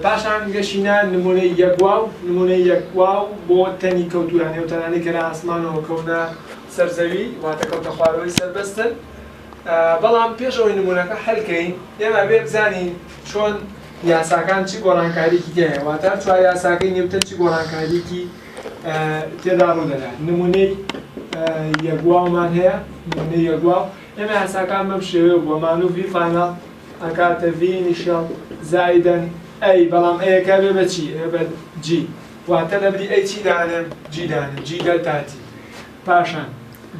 پاشان گەشینە نمونەی یەک واو نمونەی یەک واو بۆ تەنی کەوتویانێ و تەنانەی کە لە ئاسمانەوە کەونە سەرزەوی واتە کەوتە خوارەوەی سەربەستن بەڵام پێشەوەی نمونونەکە هەلکەین ئێمە بێ بزانین چۆن یاساکان چی گۆڕانکاریکی هەیە واتە چوار یاساکەی نیوتن چی گۆڕانکاریکی تێدا ڕوودەدات نمونەی یەک واومان هەیە نمونەی یەک واو ئێمە یاساکان بەم شێوەیە بۆمان و V final ئەکاتە V initial زائدەن ئەی بەڵام ئەیەکە بێ بە چی بە G واتە لە بری ئەی چی دانێم G دانێم G دەلتا T پاشان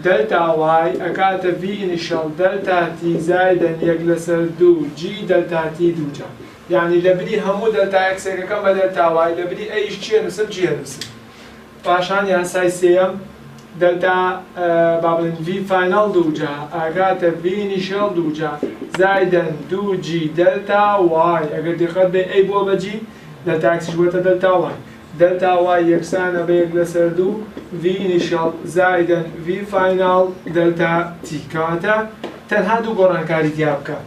دلتا y ئەکاتە V initial دلتا T زائدەن یەک لەسەر دوو G دلتا T دووجا یعنی لە بری هەموو دلتا ئەکسێکەکەم بە دلتا y لە بری ئەیش چیە نووسم G نووسم پاشان یاسای سێیەم دلتا با بڵێن V final دووجا ئەکاتە V initial دووجا زائدەن دوو G دلتا y ئەگەر دقت بێ ئەی بۆ بە G دلتا ئەکسیش بۆتە دلتا y دلتا y یەکسانە بە یەک لەسەر دوو V initial زائدەن V final دلتا T کەواتە تەنها دوو گۆڕانکاری تیا بکە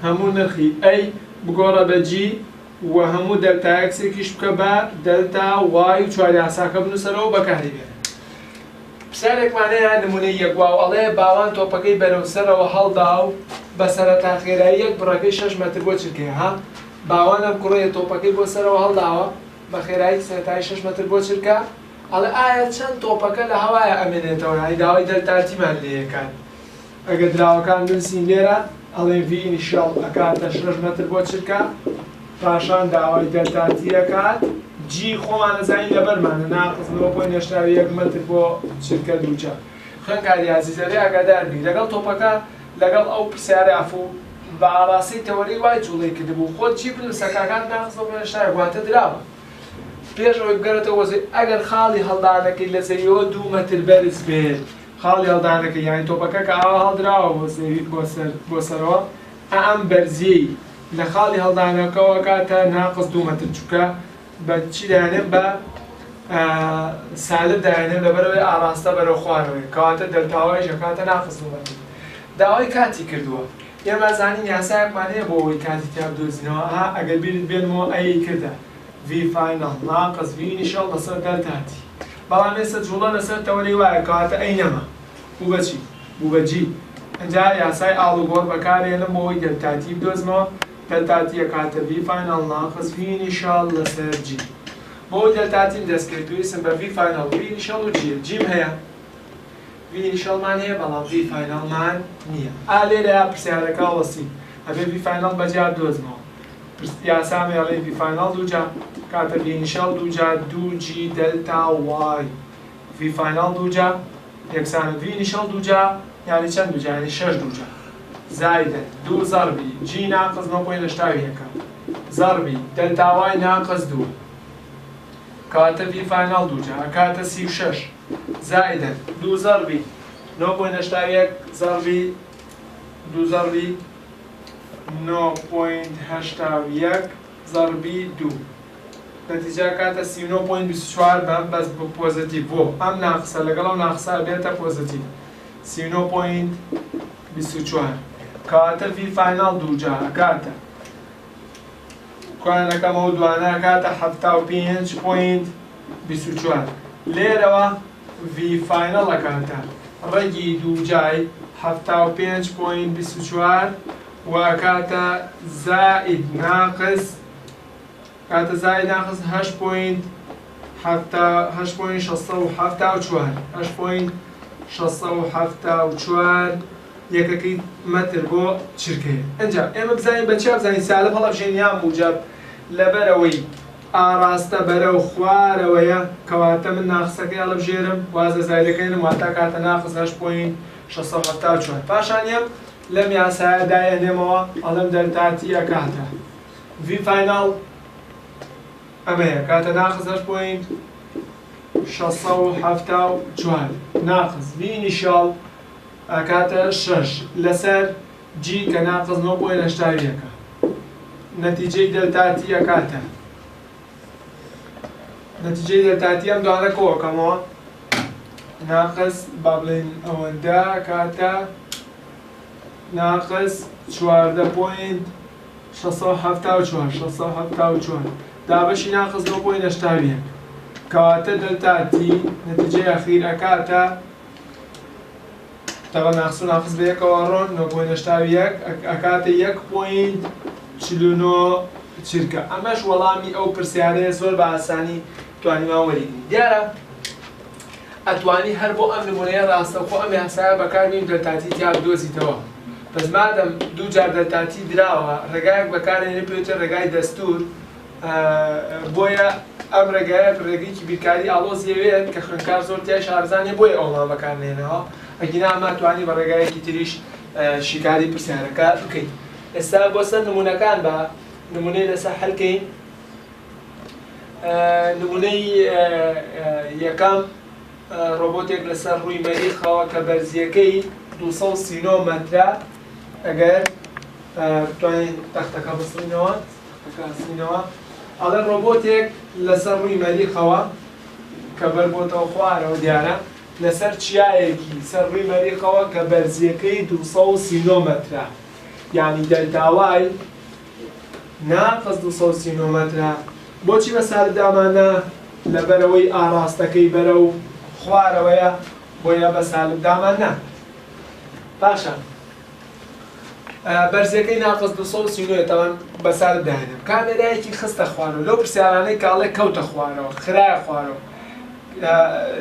هەموو نرخی ئەی بگۆڕە بە G و هەموو دلتا ئەکسێکیش بکە بە دلتا y و چوار یاساکە بنووسەرەوە بەکاری بێنە پرسیارێکمانەیە نمونەی یەک واو ئەڵێ باوان تۆپەکەی بەرەوسەرەوە هەڵدا و بە سەرەتا خێرایی یەک بڕەکەی 6 مەتر بۆ چرکەیە ها باوان ئەم کوڕەیە تۆپەکەی بۆ سەرەوە هەڵداوە بە خێرایی سەرەتای 6 مەتر بۆ چرکە ئەڵێ ئایا چەند تۆپەکە لە هەوایە ئەمێنێتەوە یعنی داوای دەلتاتیمان لێیەکات ئەگەر دراوەکان بنووسین لێرە ئەڵێ V initial ئەکاتە 6 مەتر بۆ چرکە پاشان داوای دەلتاتی ئەکات G خۆمان نەزانین لەبەرمانە ناقص 9.81 مەتر بۆ چرکە دووجا خوێندکاری عەزیزەرێ ئاگادار بی لەگەڵ تۆپەکە لەگەڵ ئەو پرسیارە ئەفوو بە ئاڕاستی تەوەریی وای جوڵەی کردبوو خۆت چی بنووسە کاکات ناقص 9.81 واتە دراوە پێشەوەی بگەرێتەوە وەزەی ئەگەر خاڵی هەڵدانەکەی لە زەویەوە 2 مەتر بەرز بێت خاڵی هەڵدانەکەی یانی تۆپەکە کە ئاوا هەڵدراوە بۆ سەرەوە ئەم بەرزیەی لە خاڵی هەڵدانەکەەوە کاتە ناقص 2 مەتر چووکە بە چی دایانێن بە سالب دایانێن لەبەرەوەی ئاراستە بەرەو خوارەوەی کەواتە دەلتاوای ژەکاتە ناقص 2 مەتر داوای کاتی کردووە ئێمە زانین یاسایەکمان هەیە بۆ ئەوەی کاتی تیا بدۆزینەوە ئەگەر بیرت بێنمەوە ئەی کردە V final ناقص V initial لەسەر دەلتاتی بەڵام ئێستا جوڵە لەسەر تەوەری وایە کەواتە ئەی نەما بوو بە چی بوو بە G ئەنجا یاسای ئاڵوگۆڕ بەکارهێنم بۆ ئەوەی دەلتاتی بدۆزمەوە دەلتاتی ئەکاتە V final ناقص V initial لەسەر G بۆ ئەوەی دەلتاتیم دەستکرد تویستم بە V final V initial و G'م هەیە V initialمان هەیە بەڵام V finalمان نییە لێرە پرسیارەکە وەسی ئەبێ V final بەجیا بدۆزمەوە یاسامی ئەڵێ V final دووجا کاتە V initial دووجا 2G دلتا y V final دووجا یەکسانە V initial دووجا یعنی چەند دووجا یعنی 6 دووجا زائدەن 2 ضربی G ناقص 9.81 ضربی دلتا y ناقص 2 کاتە V final دووجا ئەکاتە 36 زائدەن 2 ضربی 9.81 ضربی 2 ضربی 9.81 ضربی 2 نتیجە کاتە 39.24 بەم بەس بۆ پۆزیتیڤ بۆ ئەم ناقسە لەگەڵ ئەو ناقسە بێتە پۆزیتیڤ 39.24 کاتە V final دووجا ئەکاتە کوانەکەمەوە دوانە ئەکاتە 75.24 لێرەوە V final ئەکاتە ڕێگی دووجای 75.24 و ئەکاتە زائد ناقص کاتە زائد ناقص 8.674 یەکەکەی مەتر بۆ چرکەیە ئەنجا ئێمە بزانین بە چیا بزانین سالب هەڵەبژێن یان موجب لەبەرەوەی ئاراستە بەرەو خوارەوەیە کەواتە من ناقسەکەی هەڵەبژێرم وازە زایدەکەینم واتە کاتە ناقص 8.674 پاشانیەم لەم یاسایە دایەنێمەوە ئەڵەم دەلتاتی ئەکاتە V final ئەمەیە کاتە ناقص 8.674 ناقص V initial ئەکاتە 6 لەسەر G کە ناقص 9.81 نەتیجەی دەلتاتی ئەکاتە نەتیجەی دەلتاتی ئەم دوانە کۆکەمەوە ناقص با بڵێن ئەوەندە کاتە ناقص 14.6 674 دابەشی ناقص 9.81 کەواتە دەلتاتی نەتیجەی ئەخیر ئەکاتە تەوە ناقص و ناقص بە یەکەوە ڕۆن 9.81 ئەکاتە 1.49 چرکە. ئەمەش وەڵامی ئەو پرسیارەیە زۆر بە ئاسانی توانیمان وەرگرین. دیارە ئەتوانی هەر بۆ ئەم نمونەیە ڕاستەوخۆ ئەم یاسایە بەکاربێنین دەلتاتی تیا بدۆزیتەوە. بەس مادەم دوو جار دەلتاتی دراوە ڕێگایەک بەکارهێنێ پێوتە ڕێگای دەستور، بۆیە ئەم ڕێگایە ڕێگەیەکی بیرکاری ئاڵۆزیەوێت کە خوێندکار زۆر تیای شارزانێ بۆیە ئەوڵان بەکارهێنەوە. ئەگینا ئەمە توانی بە ڕێگایەکی تریش شیکاری پرسیارەکە بکەیت. ئێستا بۆ سەر نمونەکان بە نمونەی لەسەر هەڵکەین. نمونەی یەکەم ڕۆبۆتێک لەسەر ڕووی مەریخەوە کە بەرزیەکەی 239 مەترە. ئەگەر بتوانین تەختەکە بسڕینەوە ئەڵێ ڕۆبۆتێک لەسەر ڕووی مەریخەوە کە بەربۆتەوە خوارەوە دیارە لەسەر چیایەکی سەر ڕووی مەریخەوە کە بەرزیەکەی 239 مەترە، یعنی دەلتاوای ناقص 239 مەترە. بۆچی بە سالبدامانە؟ لەبەرەوەی ئاراستەکەی بەرە و خوارەوەیە، بۆیە بە سالبدامانە. باشە بەرزیەکەی ناقص 239 تەوان بە سالبداهێنم. کامێرایەکی خستە خوارەوە لەو پرسیارانەی کاڵێ کەوتە خوارەوە، خرایە خوارەوە،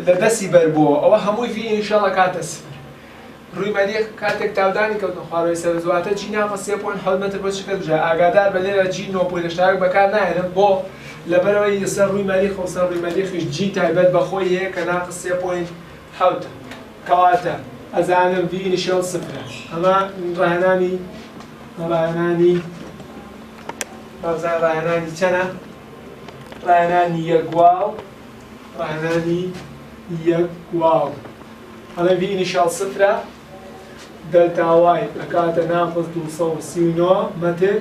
لە دەستی بەربووە، ئەوە هەمووی فی ئینشاڵە کاتە سفر. ڕووی مەریخ کاتێک تاودانی کەوتە خوارەوەی سەرزواتە جی ناقص 3.7 مەتر بۆ چکە دوژە. ئاگادار بە لێرە جی 9.8 بەکار نایێنم بۆ لەبەرەوەی سەر ڕووی مەریخ و سەر ڕووی مەریخیش جی تایبەت بەخۆی هەیە کە ناقص 3.7 کەواتە ئەزانم وی ئینیشیال سفرە. ئەمە ڕاهێنانی چەنە؟ ڕاهێنانی یەک واو، ئەڵێ وی ئینیشیال سفرە، دەلتاوای ئەکاتە ناقص 239 مەتر،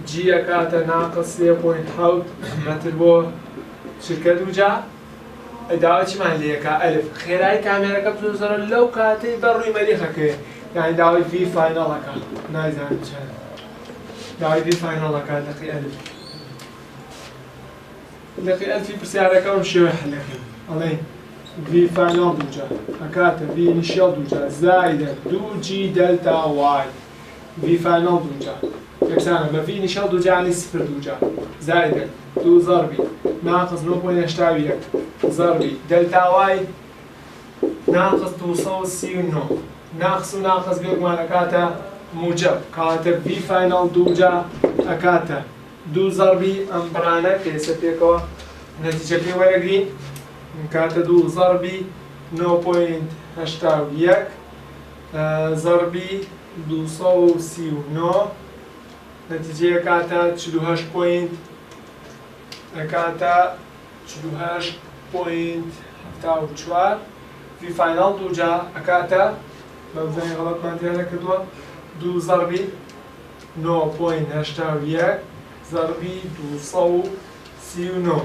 جی ئەکاتە ناقص 3.7 مەتر بۆ چرکە دووجا. داوا چیمان لێکە؟ ئەلف. خێرایی کامێرەکە بزۆرە لەو کاتەی بە ڕووی مەریخەکەی، یعنی داوای وی فاینەڵەکە، نازانم چەند داوای وی فاینەڵەکە لەقی ئەلف. لەقی ئەلفی پرسیارەکەم شێوە حلەکەی ئەڵێ وی فاینەڵ دووجا ئەکاتە وی ئینیشیال دووجا زایدە 2G دەلتا وای. وی فاینەڵ دووجا یەکسانە بە وی ئینیشیال دووجا یعنی سفر دووجا زایدە 2 زەربی ناقص 9.81 زەربی دەلتاوای ناقص 239 ناقص و ناقص بێگومانەکاتە موجب، کاتە وی فاینەڵ دووجا ئەکاتە 2 زەربی ئەم بڕانە پێسە پێکەوە نەتیجەکەی وەرەگرین کاتە 2 زەربی 9.81 زەربی 239 نەتیجەیە کاتە 48.74 وی فاینەڵ دووجا ئەکاتە بە بزانین غەڵەتمان تیا نەکردووە 2 زەربی 9.81 زەربی 239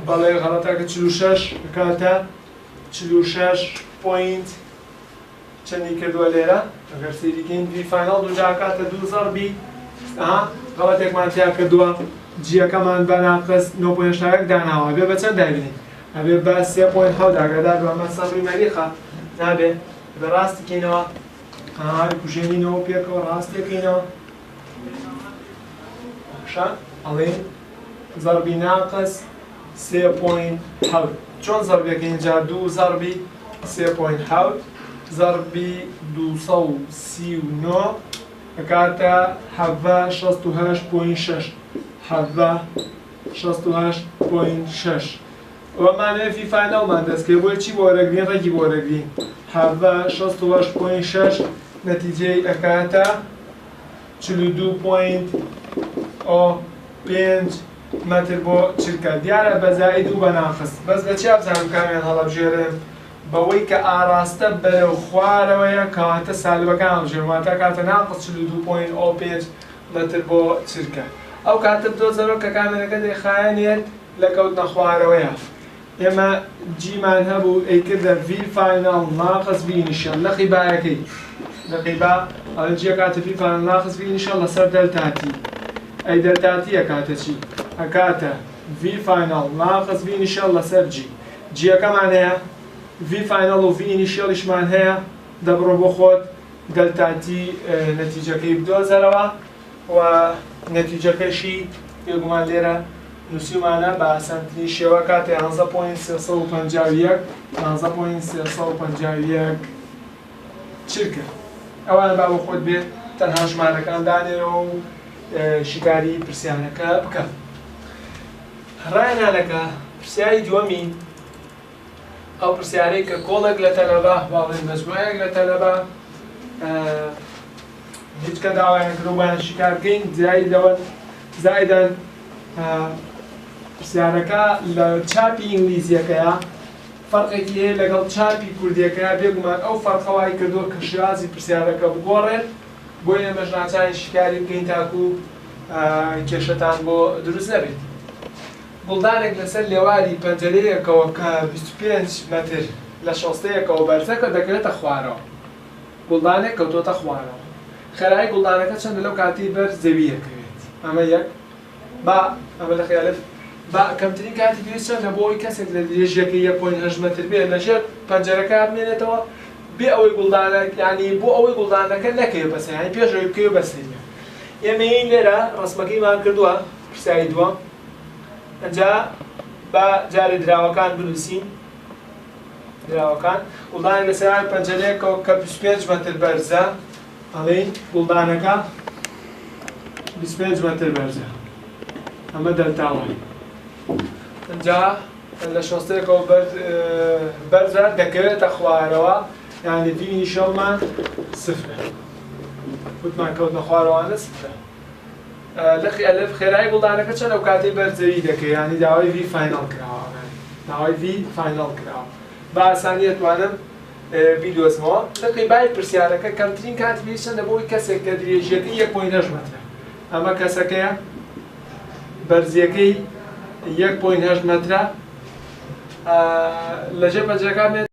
بەڵێ غەڵەتەکە 46 ئەکاتە 46 پوینت چەندی کردووە لێرە ئەگەر سەیریکەین وی فاینەڵ دووجا ئەکاتە 2 زەربی غەڵەتێکمان تیا کردووە جیەکەمان بە ناقص 9.81 داناوە بێ بە چەند دابینین؟ ئەبێ بە 3.7 ئاگادار بە ئەمە سەر ڕووی مەریخە نابێ بە ڕاستیکەینەوە کوژێنینەوە پێکەوە ڕاستیەکەینەوە شان ئەڵێن زەربی ناقص 3.7 چۆن زەربەکەین جا 2 زەربی 3.7 زەربی 239 ئەکاتە 68.6 68.6 ئەوەمانەیە فی فاینەڵمان دەستکرد بۆی چی بۆ وەرەگرین ڕێکی بۆ وەرەگرین 68.6 نەتیجەی ئەکاتە 42.5 مەتر بۆ چرکە. دیارە بە زائید و بە ناقص بەس بە چی ئەبزانم کامیان هەڵەبژێرم؟ بەوەی کە ئاراستە بەرەو خوارەوەیە کەواتە سالبەکان هەڵبژێرم کاتە ناقص 42.5 مەتر بۆ چرکە. ئەو کاتە بدۆزەرەوە کە کامێرەکە دەیخایەنێت لە کەوتنە خوارەوەیە. ئێمە جیمان هەبوو ئەیکردە وی فاینەڵ ناقص وی ئینیشیال لەقی بایەکەی دقيقة الجي كاتب في فان ناقص في إن شاء الله سر دلتاتي أي دلتاتي أكاتشي أكاتا في فاينل ناقص في إن شاء الله سر جي كمان هي في فاينل وفي إنيشال إيش معناها دبرو بخود دلتاتي نتيجة كيف دو زروا ونتيجة كشي يقوم ليرة نسيو معنا بسنتني شبكات 11.351 شركة أولا بابو خود بيت تنها جمالك أنداني و شكاري برسيانك بكف رأينا لك برسياري دوامين أو برسياري ككولك لتلبة بعض المجموعة لتلبة هيك كدعوة يعني كروبان شكار كين زائدا برسيارك لتشابي إنجليزية فرقێکی لەگەڵ چاپی کوردیەکە بێگومان ئەو فەرقەوای کردووە کە شێوازی پرسیارەکە بگۆڕێن بۆیە ئێمەش ناچارین شکاری بکەین تاکو کێشەتان بۆ دروست نەبێت. گوڵدانێک لەسەر لێواری پەنجەرەیەکەوە کە 25 مەتر لە شۆستەیەکەوە بەرزەکە دەکرێتە خوارەوە. گوڵدانێک کەوتۆتە خوارەوە. خێرایی گوڵدانەکە چەندە لەو کاتی بەر زەویەکەوێت. ئەمە یەک ئەمە لە خەیالت با کەمترین کاتی پێویست چەندە بۆ ئەوەی کەسێک لە درێژیەکە 1.8 مەتر بێت لەژێر پەنجەرەکە بمێنێتەوە بێ ئەوەی گوڵدانەکە یعنی بۆ ئەوەی گوڵدانەکە نەکەوێت بەسەر یعنی پێش ئەوەی بکەوێت بەسەریە. ئێمە هین لێرە ڕسمەکەیمان کردووە پرسیاری دووەم. ئەنجا با جارێ دراوەکان بنووسین دراوەکان گوڵدانێک لەسەر پەنجەرەیەکەوە کە 25 مەتر بەرزە ئەڵێین گوڵدانەکە 25 مەتر بەرزە ئەمە دەرتاوەی. اینجا لە شۆستەیەکەوە بەرزە دەکەوێتە خوارەوە یعنی في ئینیشەڵمان سفرە وتمان کەوتنە خوارەوانە سفرە. لە خێرایی گوڵدانەکە چەند ئەو کاتەی بەرزەوی دەکەی یعنی داوای في فاینەڵ کراوە داوای في فاینەڵ کراوە. بە ئاسانی دەتوانم بیدۆزمەوە. دقیقای پرسیارەکە کەمترین کاتی پێویست چەندە بۆ ئەوەی کەسێک کە درێژیەکەی 1.8 مەترە ئەمە کەسەکەیە بەرزیەکەی 1.8 مەترە لەژێر پەنجەرەکە بێت